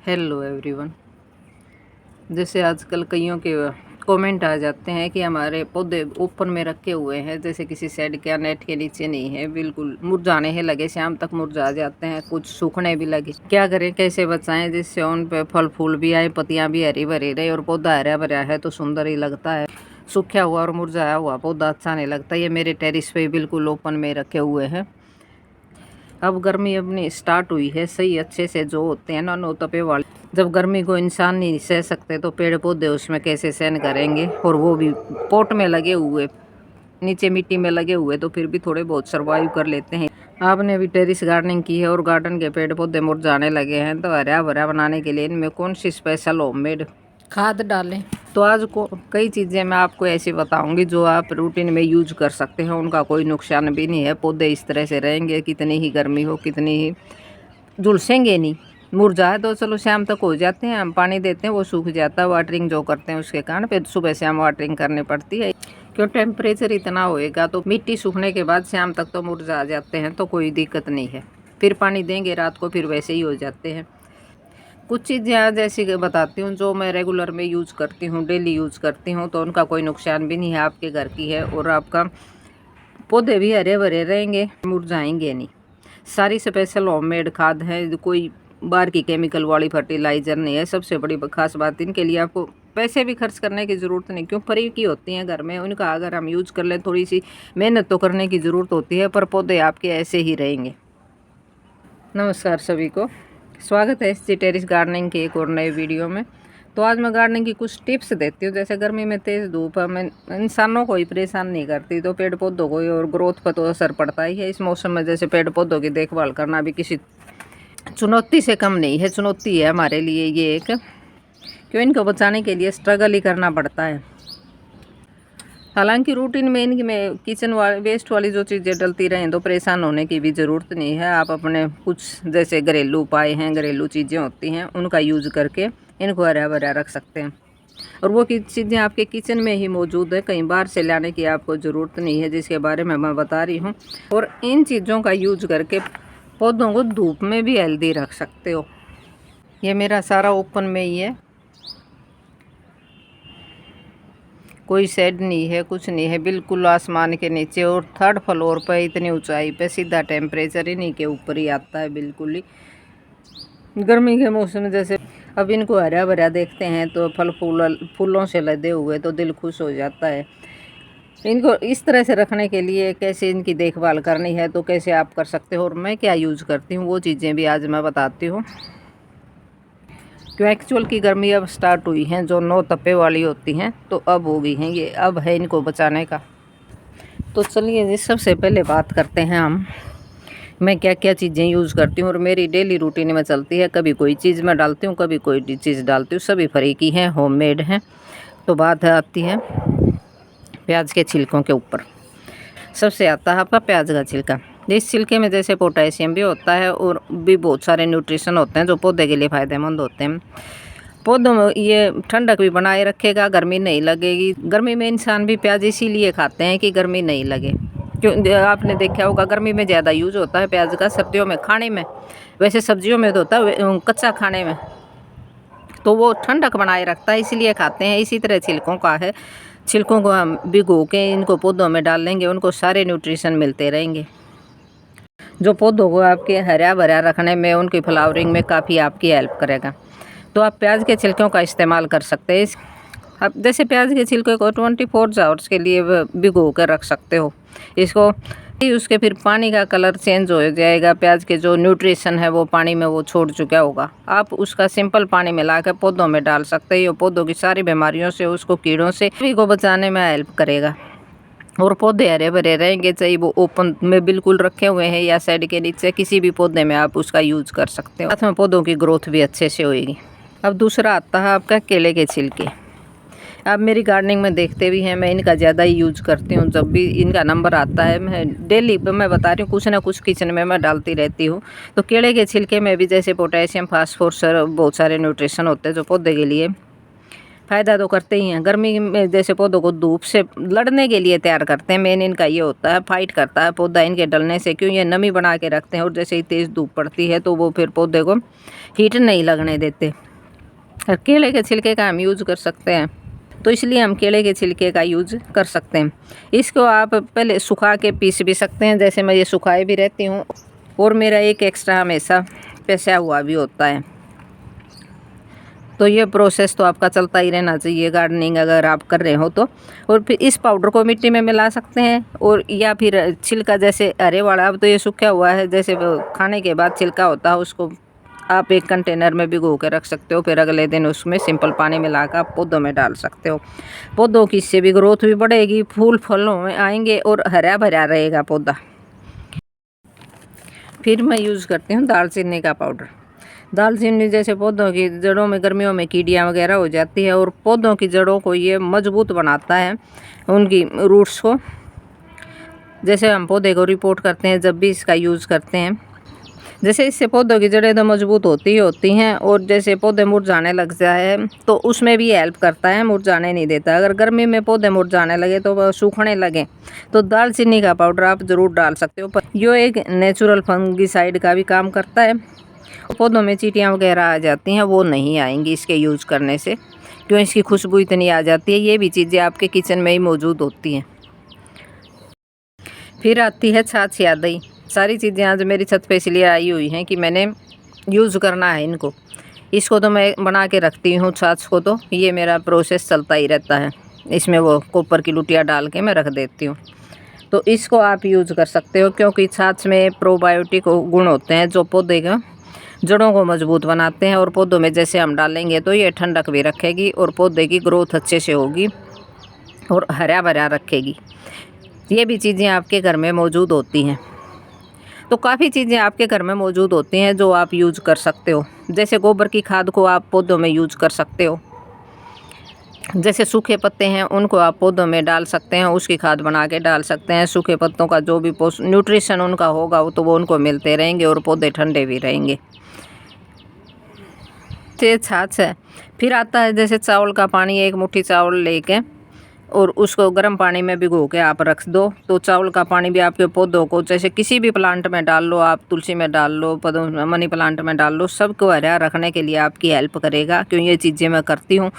Hello everyone. जैसे आजकल कईयों के कमेंट आ जाते हैं कि हमारे पौधे ऊपर में रखे हुए हैं, जैसे किसी शेड के या नेट के नीचे नहीं है, बिल्कुल मुरझाने ही लगे, शाम तक मुरझा जाते हैं, कुछ सूखने भी लगे। क्या करें, कैसे बचाएं जिससे उन पे फल फूल भी आए, पत्तियां भी हरी भरी रहे और पौधा हरा भरा है तो सुंदर ही लगता है। सूखा हुआ और मुरझाया हुआ पौधा अच्छा नहीं लगता। ये मेरे टेरिस पे बिल्कुल ओपन में रखे हुए हैं। अब गर्मी अपनी स्टार्ट हुई है, सही अच्छे से जो होते हैं ना नो तपे वाले, जब गर्मी को इंसान नहीं सह सकते तो पेड़ पौधे उसमें कैसे सहन करेंगे। और वो भी पोट में लगे हुए, नीचे मिट्टी में लगे हुए, तो फिर भी थोड़े बहुत सर्वाइव कर लेते हैं। आपने भी टेरिस गार्डनिंग की है और गार्डन के पेड़ पौधे मुरझाने लगे हैं, तो हरा भरा बनाने के लिए इनमें कौन सी स्पेशल होममेड खाद डालें। तो आज को कई चीज़ें मैं आपको ऐसी बताऊंगी जो आप रूटीन में यूज कर सकते हैं, उनका कोई नुकसान भी नहीं है। पौधे इस तरह से रहेंगे, कितनी ही गर्मी हो, कितनी ही झुलसेंगे नहीं। मुरझाए तो चलो शाम तक हो जाते हैं, हम पानी देते हैं वो सूख जाता है, वाटरिंग जो करते हैं उसके कारण। फिर सुबह शाम वाटरिंग करनी पड़ती है, क्यों टेम्परेचर इतना होएगा तो मिट्टी सूखने के बाद शाम तक तो मुरझा जाते हैं, तो कोई दिक्कत नहीं है। फिर पानी देंगे रात को, फिर वैसे ही हो जाते हैं। कुछ चीज़ें आज ऐसी बताती हूँ जो मैं रेगुलर में यूज़ करती हूँ, डेली यूज़ करती हूँ, तो उनका कोई नुकसान भी नहीं है, आपके घर की है और आपका पौधे भी हरे भरे रहेंगे, मुरझाएंगे नहीं। सारी स्पेशल होममेड खाद है, कोई बाहर की केमिकल वाली फर्टिलाइज़र नहीं है। सबसे बड़ी खास बात, इनके लिए आपको पैसे भी खर्च करने की ज़रूरत नहीं, क्यों फ्री की होती हैं घर में। उनका अगर हम यूज़ कर लें, थोड़ी सी मेहनत तो करने की ज़रूरत होती है, पर पौधे आपके ऐसे ही रहेंगे। नमस्कार सभी को, स्वागत है एसजी टेरिस गार्डनिंग के एक और नए वीडियो में। तो आज मैं गार्डनिंग की कुछ टिप्स देती हूँ। जैसे गर्मी में तेज़ धूप हमें इंसानों को ही परेशान नहीं करती, तो पेड़ पौधों को और ग्रोथ पर तो असर पड़ता ही है। इस मौसम में जैसे पेड़ पौधों की देखभाल करना भी किसी चुनौती से कम नहीं है, चुनौती है हमारे लिए ये एक, क्यों इनको बचाने के लिए स्ट्रगल ही करना पड़ता है। हालांकि रूटीन में इनकी में किचन वेस्ट वाली जो चीज़ें डलती रहें तो परेशान होने की भी ज़रूरत नहीं है। आप अपने कुछ जैसे घरेलू उपाय हैं, घरेलू चीज़ें होती हैं, उनका यूज़ करके इनको हरा भरा रख सकते हैं। और वो चीज़ें आपके किचन में ही मौजूद है, कहीं बाहर से लाने की आपको ज़रूरत नहीं है, जिसके बारे में मैं बता रही हूँ। और इन चीज़ों का यूज करके पौधों को धूप में भी हेल्दी रख सकते हो। ये मेरा सारा ओपन में ही है, कोई शेड नहीं है, कुछ नहीं है, बिल्कुल आसमान के नीचे। और थर्ड फ्लोर पर इतनी ऊंचाई पे सीधा टेम्परेचर इन्हीं के ऊपर ही आता है बिल्कुल ही। गर्मी के मौसम में जैसे अब इनको हरा भरा देखते हैं तो फूलों से लदे हुए तो दिल खुश हो जाता है। इनको इस तरह से रखने के लिए कैसे इनकी देखभाल करनी है तो कैसे आप कर सकते हो और मैं क्या यूज़ करती हूँ, वो चीज़ें भी आज मैं बताती हूँ। क्यों एक्चुअल की गर्मी अब स्टार्ट हुई हैं, जो नो तपे वाली होती हैं तो अब हो गई हैं, ये अब है इनको बचाने का। तो चलिए जी, सबसे पहले बात करते हैं हम, मैं क्या क्या चीज़ें यूज़ करती हूँ और मेरी डेली रूटीन में चलती है। कभी कोई चीज़ मैं डालती हूँ, कभी कोई चीज़ डालती हूँ, सभी फ्री की हैं, होममेड हैं। तो बात आती है प्याज के छिलकों के ऊपर। सबसे आता है आपका प्याज का छिलका। इस छिलके में जैसे पोटेशियम भी होता है और भी बहुत सारे न्यूट्रिशन होते हैं जो पौधे के लिए फ़ायदेमंद होते हैं। पौधों में ये ठंडक भी बनाए रखेगा, गर्मी नहीं लगेगी। गर्मी में इंसान भी प्याज इसीलिए खाते हैं कि गर्मी नहीं लगे। क्यों, आपने देखा होगा गर्मी में ज़्यादा यूज होता है प्याज का, सर्दियों में खाने में, वैसे सब्जियों में तो होता है कच्चा खाने में, तो वो ठंडक बनाए रखता है इसलिए खाते हैं। इसी तरह छिलकों का है, छिलकों को हम भिगो के इनको पौधों में डाल लेंगे, उनको सारे न्यूट्रिशन मिलते रहेंगे, जो पौधों को आपके हरा भरा रखने में, उनकी फ्लावरिंग में काफ़ी आपकी हेल्प करेगा। तो आप प्याज के छिलकों का इस्तेमाल कर सकते हैं। अब जैसे प्याज के छिलके को 24 आवर्स के लिए भिगो कर रख सकते हो इसको, उसके फिर पानी का कलर चेंज हो जाएगा, प्याज के जो न्यूट्रिशन है वो पानी में वो छोड़ चुका होगा। आप उसका सिंपल पानी मिला कर पौधों में डाल सकते हो, पौधों की सारी बीमारियों से, उसको कीड़ों से सभी को बचाने में हेल्प करेगा और पौधे हरे भरे रहेंगे। चाहे वो ओपन में बिल्कुल रखे हुए हैं या साइड के नीचे, किसी भी पौधे में आप उसका यूज कर सकते हो, साथ में पौधों की ग्रोथ भी अच्छे से होगी। अब दूसरा आता है आपका केले के छिलके। आप मेरी गार्डनिंग में देखते भी हैं, मैं इनका ज़्यादा ही यूज करती हूँ। जब भी इनका नंबर आता है, मैं डेली मैं बता रही हूँ, कुछ ना कुछ किचन में मैं डालती रहती हूँ। तो केले के छिलके में भी जैसे पोटेशियम, फास्फोरस, बहुत सारे न्यूट्रिशन होते हैं जो पौधे के लिए फ़ायदा तो करते ही हैं। गर्मी में जैसे पौधों को धूप से लड़ने के लिए तैयार करते हैं, मेन इनका ये होता है, फाइट करता है पौधा इनके डलने से, क्यों ये नमी बना के रखते हैं और जैसे ही तेज़ धूप पड़ती है तो वो फिर पौधे को हीट नहीं लगने देते। और केले के छिलके का हम यूज़ कर सकते हैं, तो इसलिए हम केले के छिलके का यूज़ कर सकते हैं। इसको आप पहले सुखा के पीस भी सकते हैं, जैसे मैं ये सुखाए भी रहती हूँ, और मेरा एक एक्स्ट्रा हमेशा पिसा हुआ भी होता है। तो ये प्रोसेस तो आपका चलता ही रहना चाहिए गार्डनिंग अगर आप कर रहे हो तो। और फिर इस पाउडर को मिट्टी में मिला सकते हैं, और या फिर छिलका जैसे हरे वाला, अब तो ये सूखा हुआ है, जैसे खाने के बाद छिलका होता है उसको आप एक कंटेनर में भिगो के रख सकते हो, फिर अगले दिन उसमें सिंपल पानी मिलाकर आप पौधों में डाल सकते हो। पौधों की इससे भी ग्रोथ भी बढ़ेगी, फूल फलों में आएंगे और हरा भरा रहेगा पौधा। फिर मैं यूज़ करती हूँ दालचीनी का पाउडर। दालचीनी जैसे पौधों की जड़ों में गर्मियों में कीड़ियाँ वगैरह हो जाती है, और पौधों की जड़ों को ये मजबूत बनाता है, उनकी रूट्स को। जैसे हम पौधे को रिपोर्ट करते हैं जब भी इसका यूज़ करते हैं, जैसे इससे पौधों की जड़ें तो मजबूत होती ही होती हैं, और जैसे पौधे मुरझाने लग जाए तो उसमें भी हेल्प करता है, मुरझाने नहीं देता। अगर गर्मी में पौधे मुरझाने लगे तो वह सूखने लगे तो दालचीनी का पाउडर आप ज़रूर डाल सकते हो। यो एक नेचुरल फंगिसाइड का भी काम करता है। पौधों में चींटियाँ वगैरह आ जाती हैं, वो नहीं आएंगी इसके यूज़ करने से, क्यों इसकी खुशबू इतनी आ जाती है। ये भी चीज़ें आपके किचन में ही मौजूद होती हैं। फिर आती है छाछ या दही। सारी चीज़ें आज मेरी छत पे इसलिए आई हुई हैं कि मैंने यूज़ करना है इनको। इसको तो मैं बना के रखती हूँ, छाछ को तो ये मेरा प्रोसेस चलता ही रहता है। इसमें वो कॉपर की लुटिया डाल के मैं रख देती हूँ, तो इसको आप यूज़ कर सकते हो, क्योंकि छाछ में प्रोबायोटिक गुण होते हैं जो पौधे का जड़ों को मजबूत बनाते हैं। और पौधों में जैसे हम डालेंगे तो ये ठंडक भी रखेगी और पौधे की ग्रोथ अच्छे से होगी और हरा भरा रखेगी। ये भी चीज़ें आपके घर में मौजूद होती हैं। तो काफ़ी चीज़ें आपके घर में मौजूद होती हैं जो आप यूज़ कर सकते हो। जैसे गोबर की खाद को आप पौधों में यूज़ कर सकते हो। जैसे सूखे पत्ते हैं उनको आप पौधों में डाल सकते हैं, उसकी खाद बना के डाल सकते हैं। सूखे पत्तों का जो भी न्यूट्रिशन उनका होगा तो वो उनको मिलते रहेंगे और पौधे ठंडे भी रहेंगे। ये छाछ है। फिर आता है जैसे चावल का पानी, एक मुट्ठी चावल लेके और उसको गर्म पानी में भिगो के आप रख दो, तो चावल का पानी भी आपके पौधों को, जैसे किसी भी प्लांट में डाल लो, आप तुलसी में डाल लो, मनी प्लांट में डाल लो, सबको हरा रखने के लिए आपकी हेल्प करेगा। क्यों ये चीज़ें मैं करती हूँ।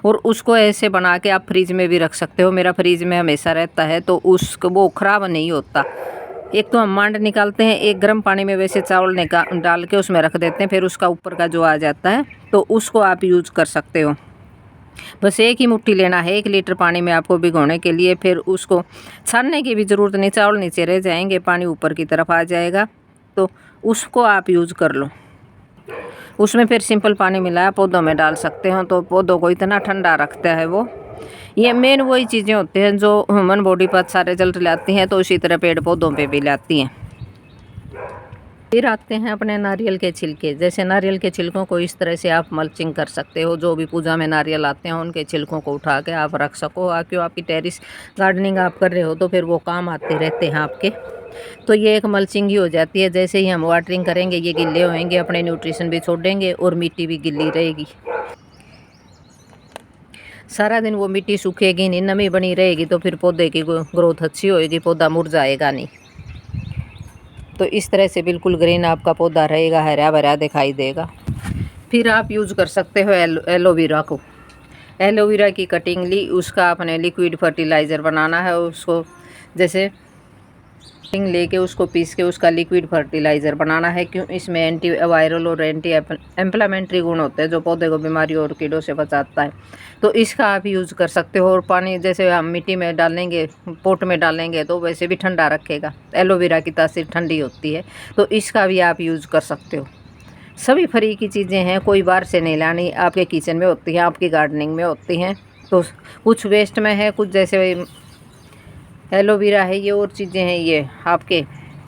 और उसको ऐसे बना के आप फ्रिज में भी रख सकते हो। मेरा फ्रिज में हमेशा रहता है, तो उसको वो ख़राब नहीं होता। एक तो हम मांड निकालते हैं, एक गर्म पानी में वैसे चावल डाल के उसमें रख देते हैं, फिर उसका ऊपर का जो आ जाता है तो उसको आप यूज़ कर सकते हो। बस एक ही मुट्ठी लेना है 1 लीटर पानी में आपको भिगोने के लिए। फिर उसको छानने की भी ज़रूरत नहीं, चावल नीचे रह जाएंगे, पानी ऊपर की तरफ आ जाएगा, तो उसको आप यूज़ कर लो। उसमें फिर सिंपल पानी मिलाया पौधों में डाल सकते हो, तो पौधों को इतना ठंडा रखता है वो। ये मेन वही चीज़ें होती हैं जो ह्यूमन बॉडी पर अच्छा रिजल्ट लाती हैं, तो उसी तरह पेड़ पौधों पे भी लाती हैं। फिर आते हैं अपने नारियल के छिलके। जैसे नारियल के छिलकों को इस तरह से आप मल्चिंग कर सकते हो। जो भी पूजा में नारियल आते हैं उनके छिलकों को उठा के आप रख सको। क्यों आपकी टेरिस गार्डनिंग आप कर रहे हो तो फिर वो काम आते रहते हैं आपके। तो ये एक मल्चिंग ही हो जाती है। जैसे ही हम वाटरिंग करेंगे ये गिल्ले होंगे, अपने न्यूट्रिशन भी छोड़ेंगे और मिट्टी भी गिल्ली रहेगी। सारा दिन वो मिट्टी सूखेगी नहीं, नमी बनी रहेगी, तो फिर पौधे की ग्रोथ अच्छी होएगी, पौधा मुरझाएगा नहीं। तो इस तरह से बिल्कुल ग्रीन आपका पौधा रहेगा, हरा भरा दिखाई देगा। फिर आप यूज़ कर सकते हो एलोवेरा को। एलोवेरा की कटिंग ली, उसका अपने लिक्विड फर्टिलाइज़र बनाना है। उसको जैसे लेके उसको पीस के उसका लिक्विड फर्टिलाइज़र बनाना है। क्यों इसमें एंटी वायरल और एंटी एम्प्लामेंट्री गुण होते हैं जो पौधे को बीमारियों और कीड़ों से बचाता है। तो इसका आप यूज़ कर सकते हो। और पानी जैसे हम मिट्टी में डालेंगे, पोट में डालेंगे तो वैसे भी ठंडा रखेगा। एलोवेरा की तासीर ठंडी होती है, तो इसका भी आप यूज़ कर सकते हो। सभी फ्री की चीज़ें हैं, कोई बाहर से नहीं लानी, आपके किचन में होती हैं, आपकी गार्डनिंग में होती हैं। तो कुछ वेस्ट में है, कुछ जैसे एलोवेरा है, ये और चीज़ें हैं ये आपके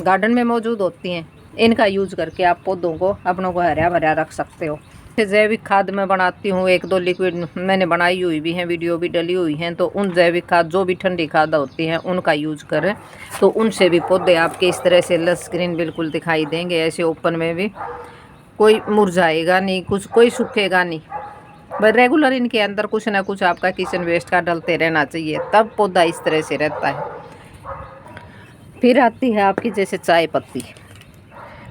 गार्डन में मौजूद होती हैं। इनका यूज़ करके आप पौधों को अपनों को हरा भरा रख सकते हो। जैविक खाद मैं बनाती हूँ, 1-2 लिक्विड मैंने बनाई हुई भी हैं, वीडियो भी डली हुई हैं। तो उन जैविक खाद जो भी ठंडी खाद होती हैं उनका यूज़ करें, तो उनसे भी पौधे आपके इस तरह से लस ग्रीन बिल्कुल दिखाई देंगे। ऐसे ओपन में भी कोई मुरझाएगा नहीं, कोई सूखेगा नहीं। बस रेगुलर इनके अंदर कुछ ना कुछ आपका किचन वेस्ट का डलते रहना चाहिए, तब पौधा इस तरह से रहता है। फिर आती है आपकी जैसे चाय पत्ती।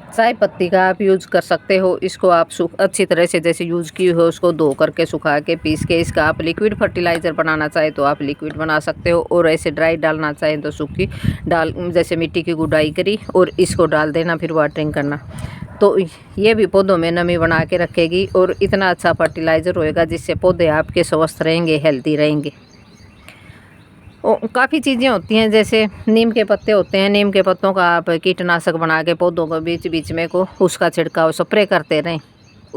चाय पत्ती का आप यूज़ कर सकते हो। इसको आप अच्छी तरह से जैसे यूज़ की हो उसको धो करके सुखा के पीस के इसका आप लिक्विड फर्टिलाइज़र बनाना चाहे तो आप लिक्विड बना सकते हो, और ऐसे ड्राई डालना चाहें तो सूखी डाल जैसे मिट्टी की गुडाई करी और इसको डाल देना, फिर वाटरिंग करना। तो ये भी पौधों में नमी बना के रखेगी और इतना अच्छा फर्टिलाइज़र होएगा जिससे पौधे आपके स्वस्थ रहेंगे, हेल्दी रहेंगे। काफ़ी चीज़ें होती हैं, जैसे नीम के पत्ते होते हैं, नीम के पत्तों का आप कीटनाशक बना के पौधों को बीच बीच में को उसका छिड़काव स्प्रे करते रहें।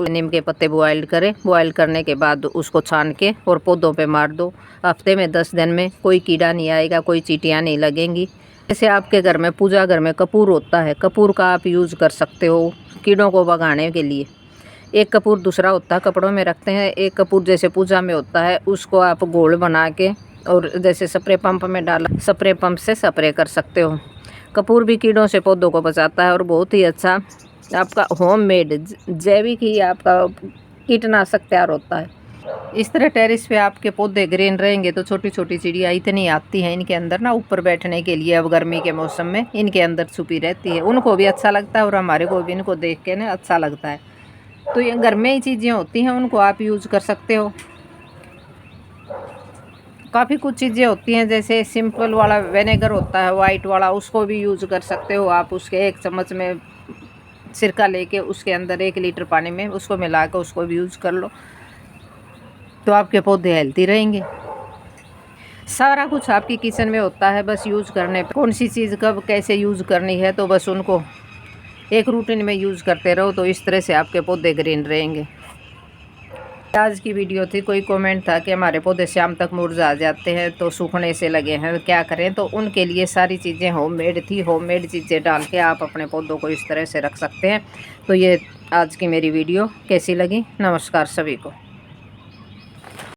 नीम के पत्ते बॉयल करें, बॉयल करने के बाद उसको छान के और पौधों पे मार दो। हफ्ते में 10 दिन में कोई कीड़ा नहीं आएगा, कोई चींटियाँ नहीं लगेंगी। जैसे आपके घर में पूजा घर में कपूर होता है, कपूर का आप यूज़ कर सकते हो कीड़ों को भगाने के लिए। एक कपूर दूसरा होता है कपड़ों में रखते हैं, एक कपूर जैसे पूजा में होता है, उसको आप घोल बना के और जैसे स्प्रे पंप में डाला, स्प्रे पंप से स्प्रे कर सकते हो। कपूर भी कीड़ों से पौधों को बचाता है और बहुत ही अच्छा आपका होममेड जैविक ही आपका कीटनाशक तैयार होता है। इस तरह टेरेस पे आपके पौधे ग्रीन रहेंगे तो छोटी छोटी चिड़िया इतनी आती हैं इनके अंदर ना ऊपर बैठने के लिए। अब गर्मी के मौसम में इनके अंदर छुपी रहती है, उनको भी अच्छा लगता है और हमारे को भी इनको देख के ना अच्छा लगता है। तो ये घर में ही चीज़ें होती हैं, उनको आप यूज़ कर सकते हो। काफ़ी कुछ चीज़ें होती हैं, जैसे सिंपल वाला विनेगर होता है वाइट वाला, उसको भी यूज़ कर सकते हो आप। उसके 1 चम्मच में सिरका लेके उसके अंदर 1 लीटर पानी में उसको मिला कर उसको भी यूज़ कर लो, तो आपके पौधे हेल्दी रहेंगे। सारा कुछ आपकी किचन में होता है, बस यूज़ करने पे कौन सी चीज़ कब कैसे यूज़ करनी है, तो बस उनको एक रूटीन में यूज़ करते रहो, तो इस तरह से आपके पौधे ग्रीन रहेंगे। आज की वीडियो थी। कोई कमेंट था कि हमारे पौधे शाम तक मुरझा जाते हैं तो सूखने से लगे हैं, क्या करें, तो उनके लिए सारी चीज़ें होममेड थी। होममेड चीज़ें डाल के आप अपने पौधों को इस तरह से रख सकते हैं। तो ये आज की मेरी वीडियो कैसी लगी, नमस्कार सभी को।